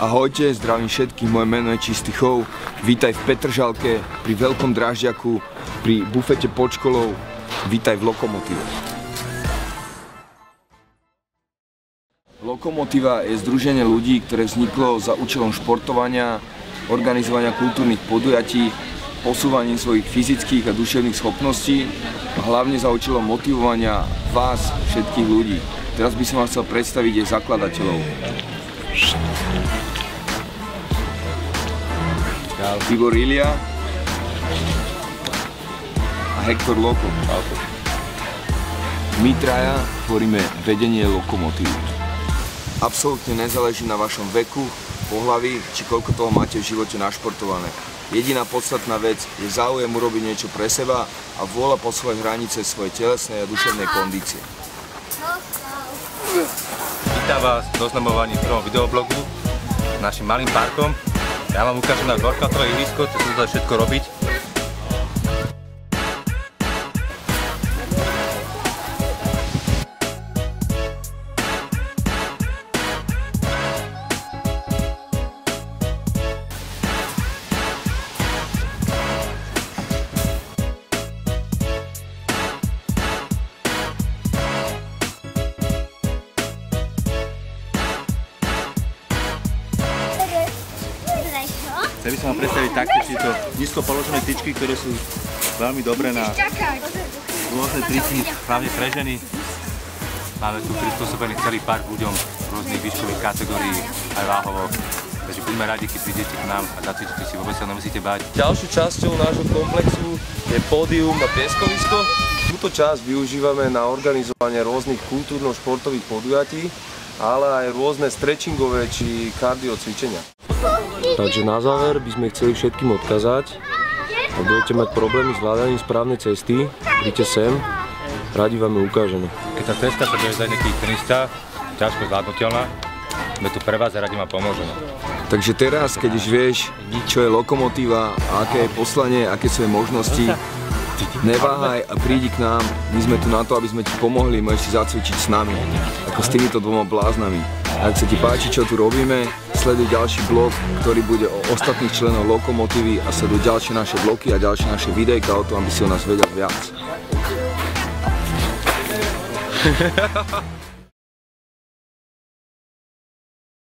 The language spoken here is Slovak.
Ahojte, zdravím všetkých, moje meno je Čistý chov. Vítaj v Petržalke, pri Veľkom Drážďaku, pri bufete pod školou. Vítaj v Lokomotíve. Lokomotíva je združenie ľudí, ktoré vzniklo za účelom športovania, organizovania kultúrnych podujatí, posúvaním svojich fyzických a duševných schopností a hlavne za účelom motivovania vás, všetkých ľudí. Teraz by som vám chcel predstaviť jej zakladateľov. Tibor Ilia a Hektor Loko. My traja tvoríme vedenie Lokomotívy. Absolútne nezáleží na vašom veku, pohlaví, či koľko toho máte v živote našportované. Jediná podstatná vec je záujem urobiť niečo pre seba a vôľa posúvať hranice svojej telesnej a duševnej kondície. Vítam vás v oznamovaní v prvom videoblogu s našim malým parkom. Ja vám ukážem na workoutové ihrisko, čo sa dá všetko robiť. Chcel by som vám predstaviť taktiež tieto nízko položené tyčky, ktoré sú veľmi dobré na rôzne triky, hlavne pre ženy. Máme tu prispôsobený celý park ľuďom rôznych výškových kategórií, aj váhovo. Takže buďme radi, keď prídete k nám a zacvičíte si, vôbec sa nemusíte báť. Ďalšou časťou nášho komplexu je pódium a pieskovisko. Túto časť využívame na organizovanie rôznych kultúrno-športových podujatí, ale aj rôzne stretchingové či kardio cvičenia. Takže na záver by sme chceli všetkým odkazať, ak budete mať problémy s hľadaním správnej cesty, príďte sem, radi vám ju ukážeme. Keď tá cesta sa bude zdať nejaký tenista, ťažko zvládnutelná, sme tu pre vás a radi vám pomôžeme. Takže teraz, keď už vieš, čo je Lokomotíva, aké je poslanie, aké sú jej možnosti, neváhaj a prídi k nám, my sme tu na to, aby sme ti pomohli, môžeš si zacvičiť s nami, ako s týmito dvoma bláznami. A ak sa ti páči, čo tu robíme, sleduj ďalší blog, ktorý bude o ostatných členov Lokomotívy a sleduj ďalšie naše blogy a ďalšie naše videjka o tom, aby si o nás vedel viac.